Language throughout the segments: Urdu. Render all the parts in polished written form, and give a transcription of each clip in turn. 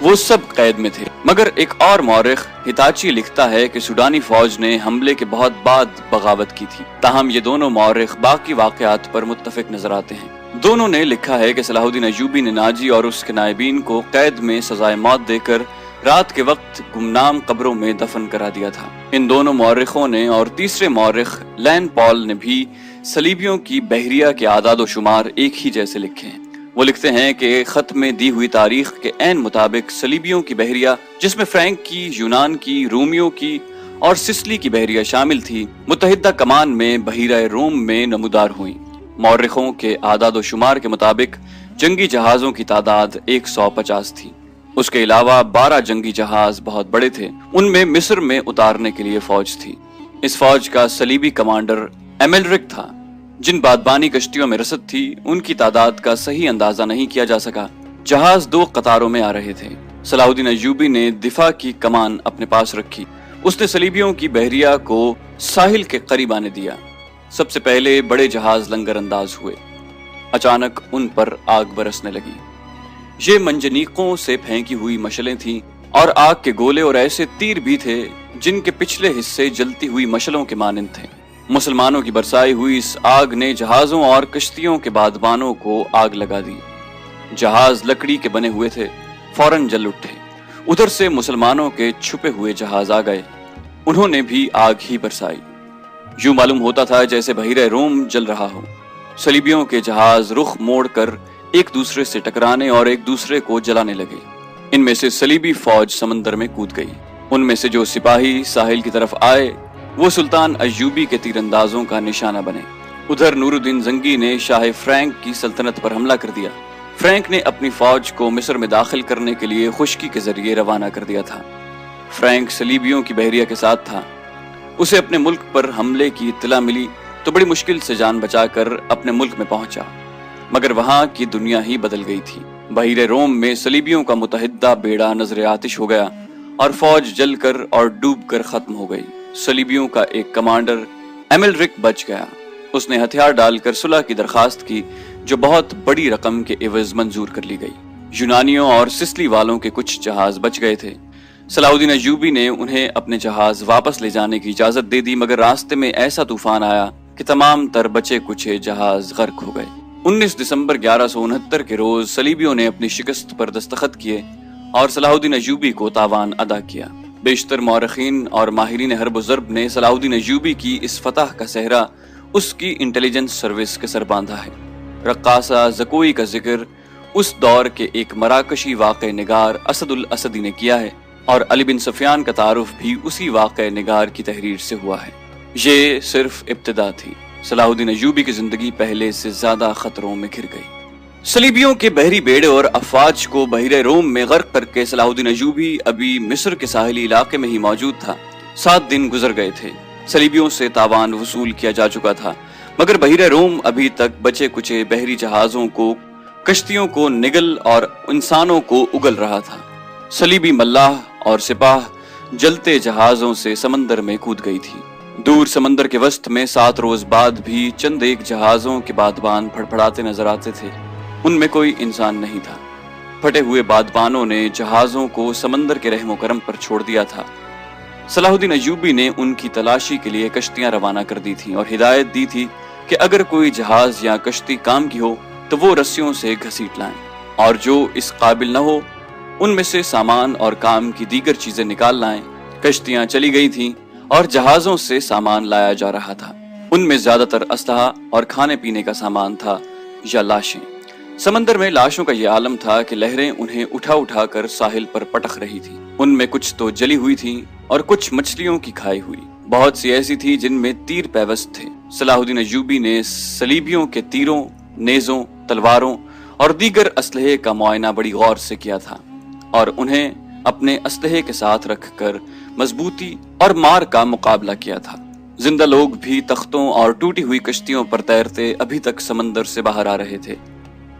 وہ سب قید میں تھے، مگر ایک اور مورخ ہتاچی لکھتا ہے کہ سوڈانی فوج نے حملے کے بہت بعد بغاوت کی تھی۔ تاہم یہ دونوں مورخ باقی واقعات پر متفق نظر آتے ہیں۔ دونوں نے لکھا ہے کہ صلاح الدین ایوبی نے ناجی اور اس کے نائبین کو قید میں سزائے موت دے کر رات کے وقت گمنام قبروں میں دفن کرا دیا تھا۔ ان دونوں مورخوں نے اور تیسرے مورخ لین پال نے بھی صلیبیوں کی بحریہ کے اعداد و شمار ایک ہی جیسے لکھے ہیں۔ وہ لکھتے ہیں کہ خط میں دی ہوئی تاریخ کے عین مطابق صلیبیوں کی بحریہ، جس میں فرینک کی، یونان کی، رومیوں کی اور سسلی کی بحریہ شامل تھی، متحدہ کمان میں بحیرہ روم میں نمودار ہوئیں۔ مورخوں کے اعداد و شمار کے مطابق جنگی جہازوں کی تعداد 150 تھی۔ اس کے علاوہ 12 جنگی جہاز بہت بڑے تھے، ان میں مصر میں اتارنے کے لیے فوج تھی۔ اس فوج کا صلیبی کمانڈر ایملرک تھا۔ جن بادبانی کشتیوں میں رسد تھی ان کی تعداد کا صحیح اندازہ نہیں کیا جا سکا۔ جہاز 2 قطاروں میں آ رہے تھے۔ صلاح الدین ایوبی نے دفاع کی کمان اپنے پاس رکھی۔ اس نے صلیبیوں کی بحریہ کو ساحل کے قریب آنے دیا۔ سب سے پہلے بڑے جہاز لنگر انداز ہوئے۔ اچانک ان پر آگ برسنے لگی۔ یہ منجنیقوں سے پھینکی ہوئی مشلیں تھیں اور آگ کے گولے اور ایسے تیر بھی تھے جن کے پچھلے حصے جلتی ہوئی مشلوں کے مانند تھے۔ مسلمانوں کی برسائی ہوئی اس آگ نے جہازوں اور کشتیوں کے بادبانوں کو آگ لگا دی۔ جہاز لکڑی کے بنے ہوئے تھے، فوراً جل اٹھے۔ ادھر سے مسلمانوں کے چھپے ہوئے جہاز آ گئے، انہوں نے بھی آگ ہی برسائی۔ یوں معلوم ہوتا تھا جیسے بحیرہ روم جل رہا ہو۔ صلیبیوں کے جہاز رخ موڑ کر ایک دوسرے سے ٹکرانے اور ایک دوسرے کو جلانے لگے۔ ان میں سے صلیبی فوج سمندر میں کود گئی۔ ان میں سے جو سپاہی ساحل کی طرف آئے وہ سلطان ایوبی کے تیر اندازوں کا نشانہ بنے۔ ادھر نور الدین زنگی نے شاہ فرینک کی سلطنت پر حملہ کر دیا۔ فرینک نے اپنی فوج کو مصر میں داخل کرنے کے لیے خشکی کے ذریعے روانہ کر دیا تھا۔ فرینک صلیبیوں کی بحریہ کے ساتھ تھا۔ اسے اپنے ملک پر حملے کی اطلاع ملی تو بڑی مشکل سے جان بچا کر اپنے ملک میں پہنچا، مگر وہاں کی دنیا ہی بدل گئی تھی۔ بحیرہ روم میں صلیبیوں کا متحدہ بیڑا نظر آتش ہو گیا اور فوج جل کر اور ڈوب کر ختم ہو گئی۔ صلیبیوں کا ایک کمانڈر ایملرک بچ گیا۔ اس نے ہتھیار ڈال کر صلح کی درخواست کی جو بہت بڑی رقم کے عوض منظور کر لی گئی۔ یونانیوں اور سسلی والوں کے کچھ جہاز بچ گئے تھے۔ صلاح الدین ایوبی نے انہیں اپنے جہاز واپس لے جانے کی اجازت دے دی، مگر راستے میں ایسا طوفان آیا کہ تمام تر بچے کچھے جہاز غرق ہو گئے۔ 19 دسمبر 1169 کے روز صلیبیوں نے اپنی شکست پر دستخط کیے اور صلاح الدین ایوبی کو تاوان ادا کیا۔ بیشتر مورخین اور ماہرین حرب و ضرب نے صلاح الدین ایوبی کی اس فتح کا صحرا اس کی انٹیلیجنس سروس کے سر باندھا ہے۔ رقاصہ زکوئی کا ذکر اس دور کے ایک مراکشی واقع نگار اسد الاسدی نے کیا ہے، اور علی بن سفیان کا تعارف بھی اسی واقع نگار کی تحریر سے ہوا ہے۔ یہ صرف ابتدا تھی۔ صلاح الدین ایوبی کی زندگی پہلے سے زیادہ خطروں میں گھر گئی۔ صلیبیوں کے بحری بیڑے اور افواج کو بحیرہ روم میں غرق کر کے صلاح الدین ایوبی ابھی مصر کے ساحلی علاقے میں ہی موجود تھا۔ 7 دن گزر گئے تھے۔ صلیبیوں سے تاوان وصول کیا جا چکا تھا، مگر بحیرہ روم ابھی تک بچے کچے بحری جہازوں کو، کشتیوں کو نگل اور انسانوں کو اگل رہا تھا۔ صلیبی ملاح اور سپاہ جلتے جہازوں سے سمندر میں کود گئی تھی۔ دور سمندر کے وسط میں 7 روز بعد بھی چند ایک جہازوں کے بادبان پھڑپھڑاتے نظر آتے تھے۔ ان میں کوئی انسان نہیں تھا۔ پھٹے ہوئے بادبانوں نے جہازوں کو سمندر کے رحم و کرم پر چھوڑ دیا تھا۔ صلاح الدین ایوبی نے ان کی تلاشی کے لیے کشتیاں روانہ کر دی تھیں اور ہدایت دی تھی کہ اگر کوئی جہاز یا کشتی کام کی ہو تو وہ رسیوں سے گھسیٹ لائیں، اور جو اس قابل نہ ہو ان میں سے سامان اور کام کی دیگر چیزیں نکال لائیں۔ کشتیاں چلی گئی تھیں اور جہازوں سے سامان لایا جا رہا تھا۔ ان میں زیادہ تر اسلحہ اور کھانے پینے کا سامان تھا یا لاشیں۔ سمندر میں لاشوں کا یہ عالم تھا کہ لہریں انہیں اٹھا اٹھا کر ساحل پر پٹک رہی تھی۔ ان میں کچھ تو جلی ہوئی تھیں اور کچھ مچھلیوں کی کھائی ہوئی۔ بہت سی ایسی تھی جن میں تیر پیوست تھے۔ صلاح الدین ایوبی نے صلیبیوں کے تیروں، نیزوں، تلواروں اور دیگر اسلحے کا معائنہ بڑی غور سے کیا تھا اور انہیں اپنے اسلحے کے ساتھ رکھ کر مضبوطی اور مار کا مقابلہ کیا تھا۔ زندہ لوگ بھی تختوں اور ٹوٹی ہوئی کشتیوں پر تیرتے ابھی تک سمندر سے باہر آ رہے تھے۔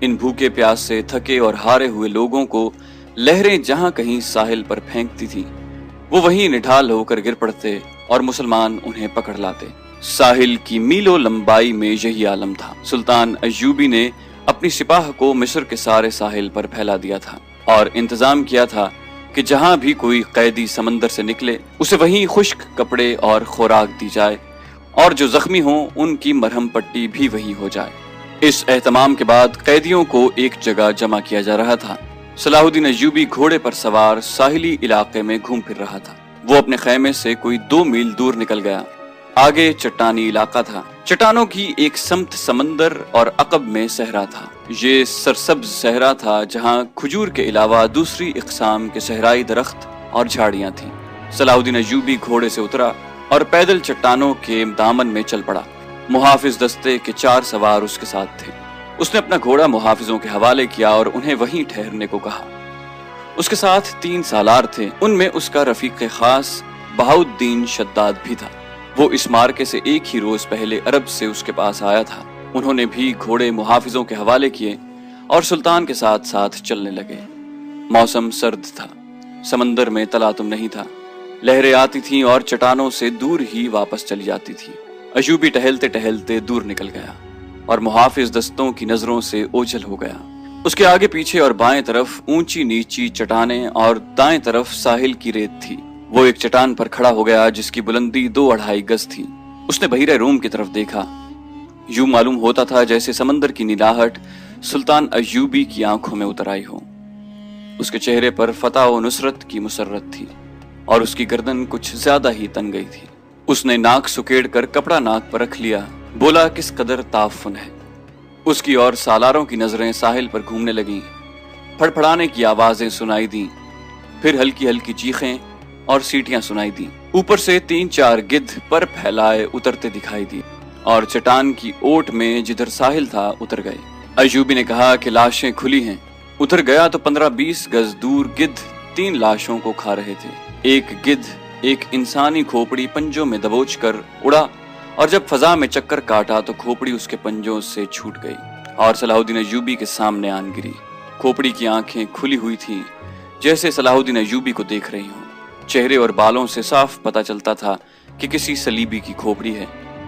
ان بھوکے پیاس سے تھکے اور ہارے ہوئے لوگوں کو لہریں جہاں کہیں ساحل پر پھینکتی تھی، وہ وہیں نڈھال ہو کر گر پڑتے اور مسلمان انہیں پکڑ لاتے۔ ساحل کی میلوں لمبائی میں یہی عالم تھا۔ سلطان ایوبی نے اپنی سپاہ کو مصر کے سارے ساحل پر پھیلا دیا تھا۔ اور انتظام کیا تھا کہ جہاں بھی کوئی قیدی سمندر سے نکلے اسے وہیں خشک کپڑے اور خوراک دی جائے، اور جو زخمی ہوں ان کی مرہم پٹی بھی وہیں ہو جائے۔ اس اہتمام کے بعد قیدیوں کو ایک جگہ جمع کیا جا رہا تھا۔ صلاح الدین ایوبی گھوڑے پر سوار ساحلی علاقے میں گھوم پھر رہا تھا۔ وہ اپنے خیمے سے کوئی 2 میل دور نکل گیا۔ آگے چٹانی علاقہ تھا، چٹانوں کی ایک سمت سمندر اور عقب میں صحرا تھا۔ یہ سرسبز صحرا تھا جہاں کھجور کے علاوہ دوسری اقسام کے صحرائی درخت اور جھاڑیاں تھیں۔ صلاح الدین ایوبی گھوڑے سے اترا اور پیدل چٹانوں کے دامن میں چل پڑا۔ محافظ دستے کے 4 سوار اس کے ساتھ تھے۔ اس نے اپنا گھوڑا محافظوں کے حوالے کیا اور انہیں وہیں ٹھہرنے کو کہا۔ اس کے ساتھ 3 سالار تھے، ان میں اس کا رفیق خاص بہاؤالدین شداد بھی تھا۔ وہ اس مارکے سے ایک ہی روز پہلے عرب سے اس کے پاس آیا تھا۔ انہوں نے بھی گھوڑے محافظوں کے حوالے کیے اور سلطان کے ساتھ ساتھ چلنے لگے۔ موسم سرد تھا، سمندر میں تلاطم نہیں تھا، لہریں آتی تھیں اور چٹانوں سے دور ہی واپس چلی جاتی تھی۔ ایوبی ٹہلتے ٹہلتے دور نکل گیا اور محافظ دستوں کی نظروں سے اوجھل ہو گیا۔ اس کے آگے پیچھے اور بائیں طرف اونچی نیچی چٹانیں اور دائیں طرف ساحل کی ریت تھی۔ وہ ایک چٹان پر کھڑا ہو گیا جس کی بلندی 2-2.5 گز تھی۔ اس نے بحیرہ روم کی طرف دیکھا۔ یوں معلوم ہوتا تھا جیسے سمندر کی نیلاہٹ سلطان ایوبی کی آنکھوں میں اتر آئی ہو۔ اس کے چہرے پر فتح و نصرت کی مسرت تھی اور اس کی گردن کچھ زیادہ ہی تن گئی تھی۔ اس نے ناک سکیڑ کر کپڑا ناک پر رکھ لیا، بولا کس قدر تعفن ہے۔ اس کی اور سالاروں کی نظریں ساحل پر گھومنے لگیں، پھڑ پھڑانے کی آوازیں سنائی دیں، پھر ہلکی ہلکی چیخیں اور سیٹیاں سنائی دیں۔ اوپر سے 3-4 گدھ پر پھیلائے اترتے دکھائی دی اور چٹان کی اوٹ میں جدھر ساحل تھا اتر گئے۔ ایوبی نے کہا کہ لاشیں کھلی ہیں۔ اتر گیا تو 15-20 گز دور گدھ 3 لاشوں کو کھا رہے تھے۔ ایک گدھ ایک انسانی کھوپڑی پنجوں میں دبوچ کر اڑا اور جب فضا میں چکر کاٹا تو کھوپڑی اس کے پنجوں سے چھوٹ گئی اور صلاح الدین ایوبی کے سامنے آن گری۔ کھوپڑی کی آنکھیں کھلی ہوئی تھیں جیسے صلاح الدین ایوبی کو دیکھ رہی ہوں۔ چہرے اور بالوں سے صاف پتہ چلتا تھا کہ کسی صلیبی کی کھوپڑی ہے۔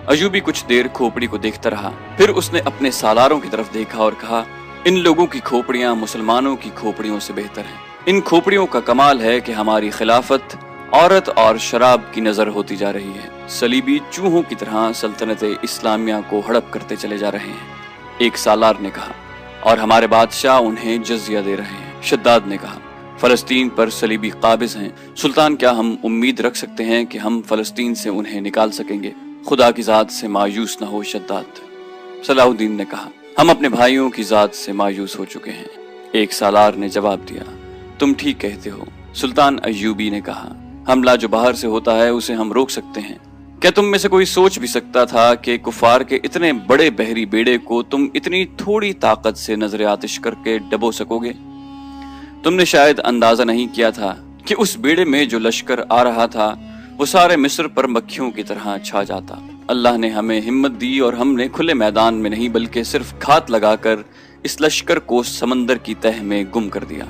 ایوبی کچھ دیر کھوپڑی کو دیکھتا رہا، پھر اس نے اپنے سالاروں کی طرف دیکھا اور کہا، ان لوگوں کی کھوپڑیاں مسلمانوں کی کھوپڑیوں سے بہتر ہیں۔ ان کھوپڑیوں کا کمال ہے کہ ہماری خلافت عورت اور شراب کی نظر ہوتی جا رہی ہے۔ صلیبی چوہوں کی طرح سلطنت اسلامیہ کو ہڑپ کرتے چلے جا رہے ہیں، ایک سالار نے کہا، اور ہمارے بادشاہ انہیں جزیہ دے رہے ہیں۔ شداد نے کہا، فلسطین پر صلیبی قابض ہیں سلطان، کیا ہم امید رکھ سکتے ہیں کہ ہم فلسطین سے انہیں نکال سکیں گے؟ خدا کی ذات سے مایوس نہ ہو شداد۔ صلاح الدین نے کہا، ہم اپنے بھائیوں کی ذات سے مایوس ہو چکے ہیں۔ ایک سالار نے جواب دیا، تم ٹھیک کہتے ہو۔ سلطان ایوبی نے کہا، حملہ جو باہر سے ہوتا ہے اسے ہم روک سکتے ہیں۔ کیا تم میں سے کوئی سوچ بھی سکتا تھا کہ کفار کے اتنے بڑے بحری بیڑے کو تم اتنی تھوڑی طاقت سے نظر آتش کر کے ڈبو سکو گے؟ تم نے شاید اندازہ نہیں کیا تھا کہ اس بیڑے میں جو لشکر آ رہا تھا وہ سارے مصر پر مکھیوں کی طرح چھا جاتا۔ اللہ نے ہمیں ہمت دی اور ہم نے کھلے میدان میں نہیں بلکہ صرف گھات لگا کر اس لشکر کو سمندر کی تہ میں گم کر دیا۔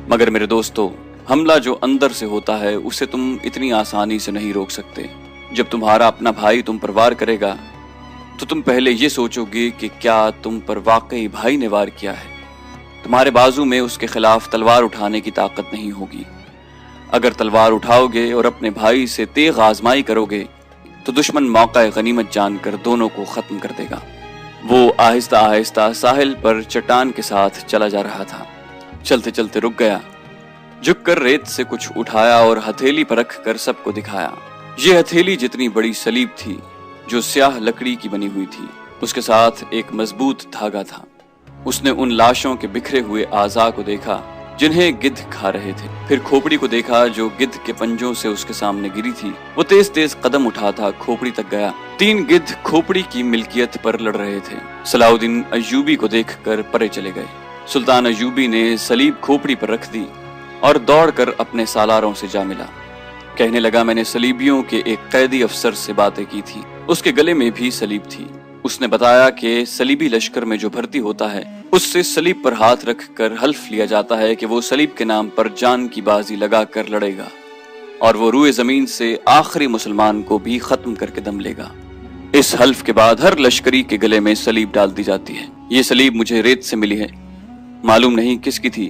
مگر میرے دوستو، حملہ جو اندر سے ہوتا ہے اسے تم اتنی آسانی سے نہیں روک سکتے۔ جب تمہارا اپنا بھائی تم پر وار کرے گا تو تم پہلے یہ سوچو گے کہ کیا تم پر واقعی بھائی نے وار کیا ہے۔ تمہارے بازو میں اس کے خلاف تلوار اٹھانے کی طاقت نہیں ہوگی۔ اگر تلوار اٹھاؤ گے اور اپنے بھائی سے تیغ آزمائی کرو گے تو دشمن موقع غنیمت جان کر دونوں کو ختم کر دے گا۔ وہ آہستہ آہستہ ساحل پر چٹان کے ساتھ چلا جا رہا تھا۔ چلتے چلتے رک گیا، جھک کر ریت سے کچھ اٹھایا اور ہتھیلی پر رکھ کر سب کو دکھایا۔ یہ ہتھیلی جتنی بڑی سلیب تھی جو سیاہ لکڑی کی بنی ہوئی تھی، اس کے ساتھ ایک مضبوط دھاگا تھا۔ اس نے ان لاشوں کے بکھرے ہوئے اعضاء کو دیکھا جنہیں گدھ کھا رہے تھے، پھر کھوپڑی کو دیکھا جو گدھ کے پنجوں سے اس کے سامنے گری تھی۔ وہ تیز تیز قدم اٹھاتا کھوپڑی تک گیا۔ 3 گدھ کھوپڑی کی ملکیت پر لڑ رہے تھے۔ صلاح الدین ایوبی کو دیکھ کر پرے چلے گئے۔ سلطان ایوبی نے سلیب کھوپڑی پر رکھ دی اور دوڑ کر اپنے سالاروں سے جا ملا۔ کہنے لگا، میں نے صلیبیوں کے ایک قیدی افسر سے باتیں کی تھی، اس کے گلے میں بھی سلیب تھی۔ اس نے بتایا کہ صلیبی لشکر میں جو بھرتی ہوتا ہے اس سے صلیب پر ہاتھ رکھ کر حلف لیا جاتا ہے کہ وہ صلیب کے نام پر جان کی بازی لگا کر لڑے گا اور وہ روئے زمین سے آخری مسلمان کو بھی ختم کر کے دم لے گا۔ اس حلف کے بعد ہر لشکری کے گلے میں صلیب ڈال دی جاتی ہے۔ یہ صلیب مجھے ریت سے ملی ہے، معلوم نہیں کس کی تھی،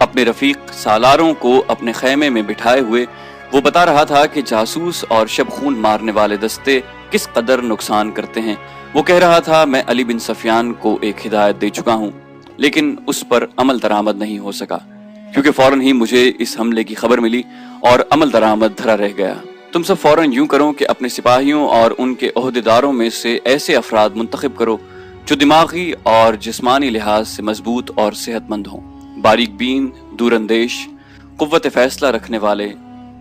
اپنے رفیق سالاروں کو اپنے خیمے میں بٹھائے ہوئے وہ بتا رہا تھا کہ جاسوس اور شب خون مارنے والے دستے کس قدر نقصان کرتے ہیں۔ وہ کہہ رہا تھا میں علی بن سفیان کو ایک ہدایت دے چکا ہوں، لیکن اس پر عمل درآمد نہیں ہو سکا، کیونکہ فوراً ہی مجھے اس حملے کی خبر ملی اور عمل درآمد دھرا رہ گیا۔ تم سب فوراً یوں کرو کہ اپنے سپاہیوں اور ان کے عہدیداروں میں سے ایسے افراد منتخب کرو جو دماغی اور جسمانی لحاظ سے مضبوط اور صحت مند ہوں، باریک بین، دور اندیش، قوت فیصلہ رکھنے والے،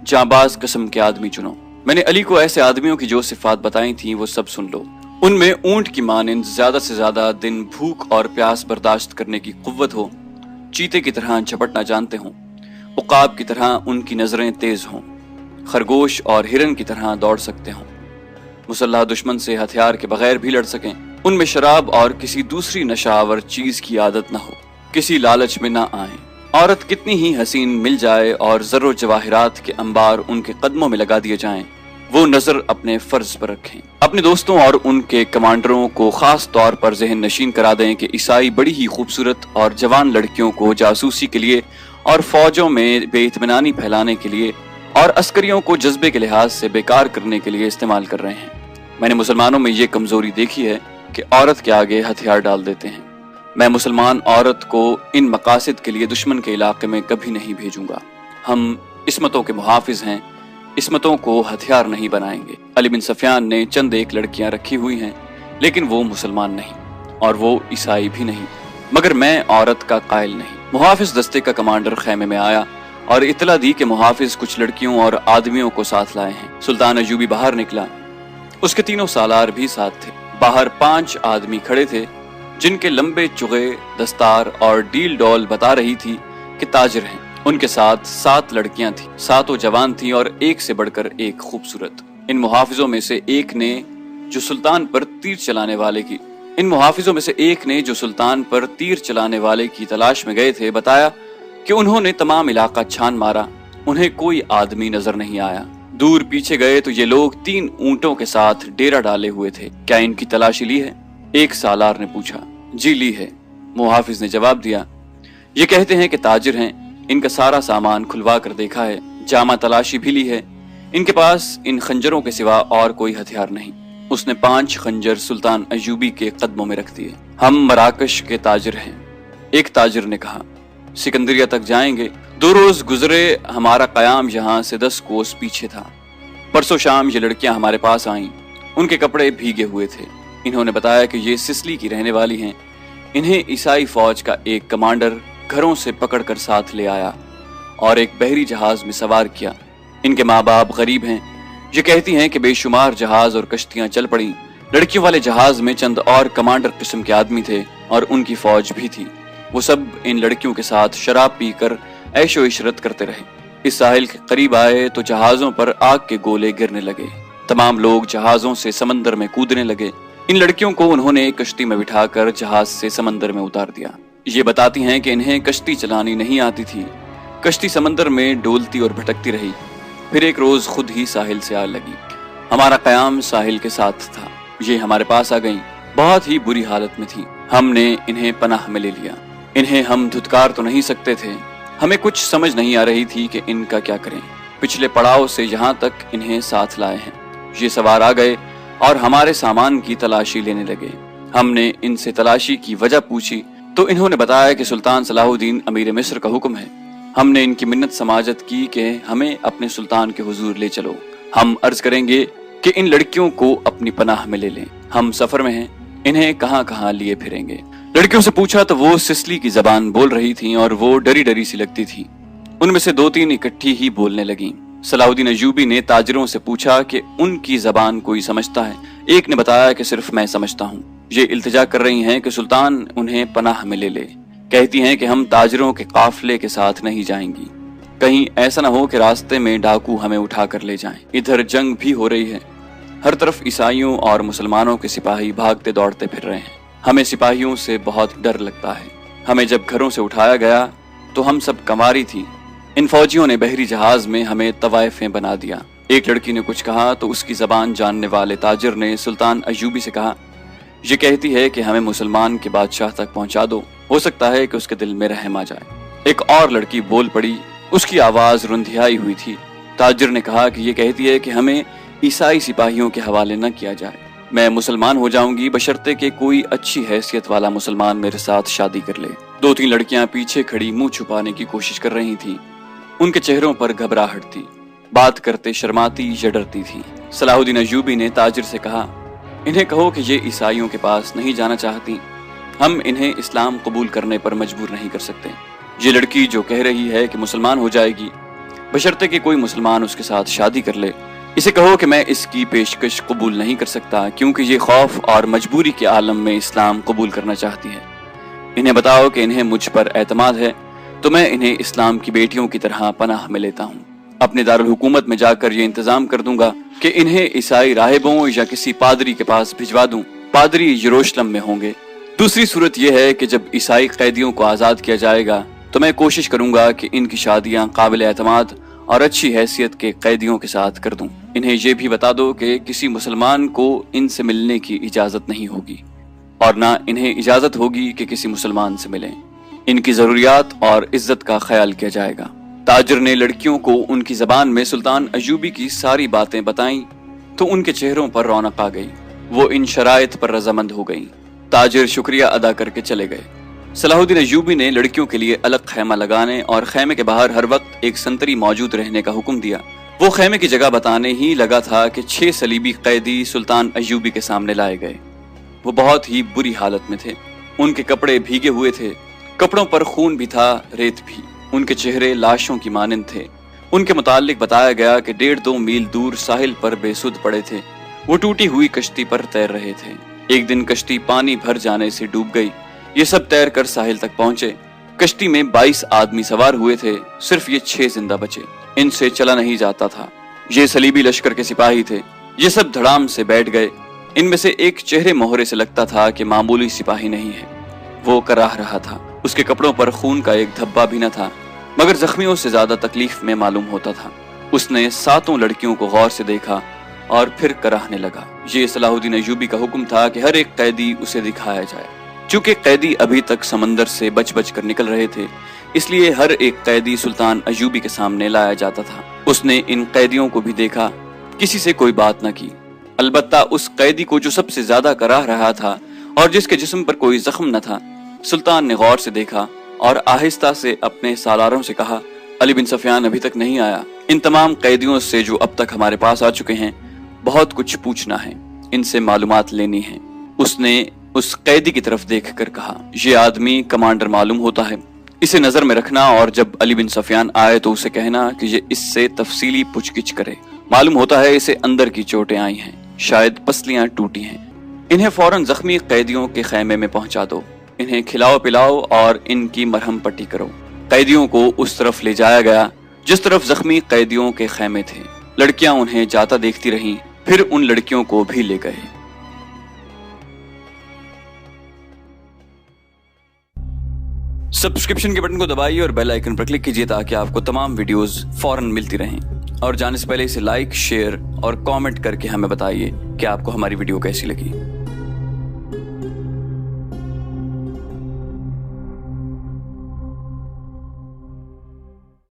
جانباز قسم کے آدمی چنو۔ میں نے علی کو ایسے آدمیوں کی جو صفات بتائی تھیں وہ سب سن لو۔ ان میں اونٹ کی مانند زیادہ سے زیادہ دن بھوک اور پیاس برداشت کرنے کی قوت ہو، چیتے کی طرح جھپٹنا جانتے ہوں، عقاب کی طرح ان کی نظریں تیز ہوں، خرگوش اور ہرن کی طرح دوڑ سکتے ہوں، مسلح دشمن سے ہتھیار کے بغیر بھی لڑ سکیں، ان میں شراب اور کسی دوسری نشہ آور چیز کی عادت نہ ہو، کسی لالچ میں نہ آئیں، عورت کتنی ہی حسین مل جائے اور زر و جواہرات کے انبار ان کے قدموں میں لگا دیے جائیں، وہ نظر اپنے فرض پر رکھیں۔ اپنے دوستوں اور ان کے کمانڈروں کو خاص طور پر ذہن نشین کرا دیں کہ عیسائی بڑی ہی خوبصورت اور جوان لڑکیوں کو جاسوسی کے لیے اور فوجوں میں بے اطمینانی پھیلانے کے لیے اور عسکریوں کو جذبے کے لحاظ سے بیکار کرنے کے لیے استعمال کر رہے ہیں۔ میں نے مسلمانوں میں یہ کمزوری دیکھی ہے کہ عورت کے آگے ہتھیار ڈال دیتے ہیں۔ میں مسلمان عورت کو ان مقاصد کے لیے دشمن کے علاقے میں کبھی نہیں بھیجوں گا۔ ہم عصمتوں کے محافظ ہیں، عصمتوں کو ہتھیار نہیں بنائیں گے۔ علی بن سفیان نے چند ایک لڑکیاں رکھی ہوئی ہیں، لیکن وہ مسلمان نہیں اور وہ عیسائی بھی نہیں، مگر میں عورت کا قائل نہیں۔ محافظ دستے کا کمانڈر خیمے میں آیا اور اطلاع دی کہ محافظ کچھ لڑکیوں اور آدمیوں کو ساتھ لائے ہیں۔ سلطان ایوبی باہر نکلا، اس کے تینوں سالار بھی ساتھ تھے۔ باہر 5 آدمی کھڑے تھے جن کے لمبے چغے، دستار اور ڈیل ڈول بتا رہی تھی کہ تاجر ہیں۔ ان کے ساتھ 7 لڑکیاں تھیں، 7 جوان تھیں اور ایک سے بڑھ کر ایک خوبصورت۔ ان محافظوں میں سے ایک نے جو سلطان پر تیر چلانے والے کی تلاش میں گئے تھے بتایا کہ انہوں نے تمام علاقہ چھان مارا، انہیں کوئی آدمی نظر نہیں آیا۔ دور پیچھے گئے تو یہ لوگ 3 اونٹوں کے ساتھ ڈیرا ڈالے ہوئے تھے۔ کیا ان کی تلاشی لی ہے؟ ایک سالار نے پوچھا۔ جی لی ہے، محافظ نے جواب دیا۔ یہ کہتے ہیں کہ تاجر ہیں، ان کا سارا سامان کھلوا کر دیکھا ہے، جامع تلاشی بھی لی ہے، ان کے پاس ان خنجروں کے سوا اور کوئی ہتھیار نہیں۔ اس نے 5 خنجر سلطان ایوبی کے قدموں میں رکھ دیے۔ ہم مراکش کے تاجر ہیں، ایک تاجر نے کہا، سکندریہ تک جائیں گے۔ 2 روز گزرے، ہمارا قیام یہاں سے 10 کوس پیچھے تھا۔ پرسوں شام یہ لڑکیاں ہمارے پاس آئیں، ان کے کپڑے بھیگے ہوئے تھے۔ انہوں نے بتایا کہ یہ سسلی کی رہنے والی ہیں۔ انہیں عیسائی فوج کا ایک کمانڈر گھروں سے پکڑ کر ساتھ لے آیا اور ایک بحری جہاز میں سوار کیا۔ ان کے ماں باپ غریب ہیں۔ یہ کہتی ہیں کہ بے شمار جہاز اور کشتیاں چل پڑیں۔ لڑکیوں والے جہاز میں چند اور کمانڈر قسم کے آدمی تھے اور ان کی فوج بھی تھی۔ وہ سب ان لڑکیوں کے ساتھ شراب پی کر عیش و عشرت کرتے رہے۔ اس ساحل کے قریب آئے تو جہازوں پر آگ کے گولے گرنے لگے۔ تمام لوگ جہازوں سے سمندر میں کودنے لگے۔ ان لڑکیوں کو انہوں نے ایک کشتی میں بٹھا کر جہاز سے سمندر میں اتار دیا۔ یہ بتاتی ہیں کہ انہیں کشتی چلانی نہیں آتی تھی۔ کشتی سمندر میں ڈولتی اور بھٹکتی رہی، پھر ایک روز خود ہی ساحل سے آ لگی۔ ہمارا قیام ساحل کے ساتھ تھا۔ یہ ہمارے پاس آ گئیں، بہت ہی بری حالت میں تھی۔ ہم نے انہیں پناہ میں لے لیا۔ انہیں ہم دھتکار تو نہیں سکتے تھے، ہمیں کچھ سمجھ نہیں آ رہی تھی کہ ان کا کیا کریں۔ پچھلے پڑاؤ سے یہاں تک انہیں ساتھ لائے ہیں۔ یہ سوار آ گئے اور ہمارے سامان کی تلاشی لینے لگے۔ ہم نے ان سے تلاشی کی وجہ پوچھی تو انہوں نے بتایا کہ سلطان صلاح الدین امیر مصر کا حکم ہے۔ ہم نے ان کی منت سماجت کی کہ ہمیں اپنے سلطان کے حضور لے چلو۔ ہم عرض کریں گے کہ ان لڑکیوں کو اپنی پناہ میں لے لیں۔ ہم سفر میں ہیں، انہیں کہاں کہاں لیے پھریں گے۔ لڑکیوں سے پوچھا تو وہ سسلی کی زبان بول رہی تھیں اور وہ ڈری ڈری سی لگتی تھی۔ ان میں سے 2-3 اکٹھی ہی بولنے لگیں۔ صلاح الدین ایوبی نے تاجروں سے پوچھا کہ ان کی زبان کوئی سمجھتا ہے۔ ایک نے بتایا کہ صرف میں سمجھتا ہوں۔ یہ التجا کر رہی ہیں کہ سلطان انہیں پناہ میں لے لے۔ کہتی ہیں کہ ہم تاجروں کے قافلے کے ساتھ نہیں جائیں گی، کہیں ایسا نہ ہو کہ راستے میں ڈاکو ہمیں اٹھا کر لے جائیں۔ ادھر جنگ بھی ہو رہی ہے، ہر طرف عیسائیوں اور مسلمانوں کے سپاہی بھاگتے دوڑتے پھر رہے ہیں۔ ہمیں سپاہیوں سے بہت ڈر لگتا ہے۔ ہمیں جب گھروں سے اٹھایا گیا تو ہم سب کنواری تھی۔ ان فوجیوں نے بحری جہاز میں ہمیں طوائفیں بنا دیا۔ ایک لڑکی نے کچھ کہا تو اس کی زبان جاننے والے تاجر نے سلطان ایوبی سے کہا، یہ کہتی ہے کہ ہمیں مسلمان کے بادشاہ تک پہنچا دو، ہو سکتا ہے کہ اس کے دل میں رحم آ جائے۔ ایک اور لڑکی بول پڑی، اس کی آواز رندھیائی ہوئی تھی۔ تاجر نے کہا کہ یہ کہتی ہے کہ ہمیں عیسائی سپاہیوں کے حوالے نہ کیا جائے۔ میں مسلمان ہو جاؤں گی بشرطے کہ کوئی اچھی حیثیت والا مسلمان میرے ساتھ شادی کر لے۔ 2-3 لڑکیاں پیچھے کھڑی منہ چھپانے کی کوشش کر رہی تھیں۔ ان کے چہروں پر گھبراہٹ تھی، بات کرتے شرماتی یا ڈرتی تھی۔ صلاح الدین ایوبی نے تاجر سے کہا، انہیں کہو کہ یہ عیسائیوں کے پاس نہیں جانا چاہتی، ہم انہیں اسلام قبول کرنے پر مجبور نہیں کر سکتے۔ یہ لڑکی جو کہہ رہی ہے کہ مسلمان ہو جائے گی بشرطے کہ کوئی مسلمان اس کے ساتھ شادی کر لے، اسے کہو کہ میں اس کی پیشکش قبول نہیں کر سکتا کیونکہ یہ خوف اور مجبوری کے عالم میں اسلام قبول کرنا چاہتی ہے۔ انہیں بتاؤ کہ انہیں مجھ پر اعتماد ہے تو میں انہیں اسلام کی بیٹیوں کی طرح پناہ میں لیتا ہوں۔ اپنے دارالحکومت میں جا کر یہ انتظام کر دوں گا کہ انہیں عیسائی راہبوں یا کسی پادری کے پاس بھجوا دوں۔ پادری یروشلم میں ہوں گے۔ دوسری صورت یہ ہے کہ جب عیسائی قیدیوں کو آزاد کیا جائے گا تو میں کوشش کروں گا کہ ان کی شادیاں قابل اعتماد اور اچھی حیثیت کے قیدیوں کے ساتھ کر دوں۔ انہیں یہ بھی بتا دو کہ کسی مسلمان کو ان سے ملنے کی اجازت نہیں ہوگی اور نہ انہیں اجازت ہوگی کہ کسی مسلمان سے ملیں۔ ان کی ضروریات اور عزت کا خیال کیا جائے گا۔ تاجر نے لڑکیوں کو ان کی زبان میں سلطان ایوبی کی ساری باتیں بتائیں تو ان کے چہروں پر رونق آ گئی، وہ ان شرائط پر رضامند ہو گئیں۔ تاجر شکریہ ادا کر کے چلے گئے۔ صلاح الدین ایوبی نے لڑکیوں کے لیے الگ خیمہ لگانے اور خیمے کے باہر ہر وقت ایک سنتری موجود رہنے کا حکم دیا۔ وہ خیمے کی جگہ بتانے ہی لگا تھا کہ 6 صلیبی قیدی سلطان ایوبی کے سامنے لائے گئے۔ وہ بہت ہی بری حالت میں تھے، ان کے کپڑے بھیگے ہوئے تھے، کپڑوں پر خون بھی تھا، ریت بھی۔ ان کے چہرے لاشوں کی مانند تھے۔ ان کے متعلق بتایا گیا کہ 1.5-2 میل دور ساحل پر بے سدھ پڑے تھے، وہ ٹوٹی ہوئی کشتی پر تیر رہے تھے۔ ایک دن کشتی پانی بھر جانے سے ڈوب گئی، یہ سب تیر کر ساحل تک پہنچے۔ کشتی میں 22 آدمی سوار ہوئے تھے، صرف یہ 6 زندہ بچے، ان سے چلا نہیں جاتا تھا۔ یہ صلیبی لشکر کے سپاہی تھے، یہ سب دھڑام سے بیٹھ گئے۔ ان میں سے ایک چہرے مہرے سے لگتا تھا کہ معمولی سپاہی نہیں ہے، وہ کراہ رہا تھا، اس کے کپڑوں پر خون کا ایک دھبا بھی نہ تھا، مگر زخمیوں سے زیادہ تکلیف میں معلوم ہوتا تھا۔ اس نے 7 لڑکیوں کو غور سے دیکھا اور پھر کراہنے لگا۔ یہ صلاح الدین ایوبی کا حکم تھا کہ ہر ایک قیدی اسے دکھایا جائے۔ چونکہ قیدی ابھی تک سمندر سے بچ کر نکل رہے تھے، اس لیے ہر ایک قیدی سلطان ایوبی کے سامنے لایا جاتا تھا۔ اس نے ان قیدیوں کو بھی دیکھا، کسی سے کوئی بات نہ کی، البتہ اس قیدی کو جو سب سے زیادہ کراہ رہا تھا اور جس کے جسم پر کوئی زخم نہ تھا، سلطان نے غور سے دیکھا اور آہستہ سے اپنے سالاروں سے کہا، علی بن سفیان ابھی تک نہیں آیا۔ ان تمام قیدیوں سے جو اب تک ہمارے پاس آ چکے ہیں بہت کچھ پوچھنا ہے، ان سے معلومات لینی ہے۔ اس نے اس قیدی کی طرف دیکھ کر کہا، یہ آدمی کمانڈر معلوم ہوتا ہے، اسے نظر میں رکھنا اور جب علی بن سفیان آئے تو اسے کہنا کہ یہ اس سے تفصیلی پوچھ گچھ کرے۔ معلوم ہوتا ہے اسے اندر کی چوٹیں آئی ہیں، شاید پسلیاں ٹوٹی ہیں۔ انہیں فوراً زخمی قیدیوں کے خیمے میں پہنچا دو، انہیں کھلاؤ پلاؤ اور ان کی مرہم پٹی کرو۔ قیدیوں کو اس طرف لے جایا گیا جس طرف زخمی قیدیوں کے خیمے تھے۔ لڑکیاں انہیں جاتا دیکھتی رہیں، پھر ان لڑکیوں کو بھی لے گئے۔ سبسکرپشن کے بٹن کو دبائیے اور بیل آئیکن پر کلک کیجیے تاکہ آپ کو تمام ویڈیوز فوراً ملتی رہیں، اور جانے سے پہلے اسے لائک، شیئر اور کامنٹ کر کے ہمیں بتائیے کہ آپ کو ہماری ویڈیو کیسی لگی۔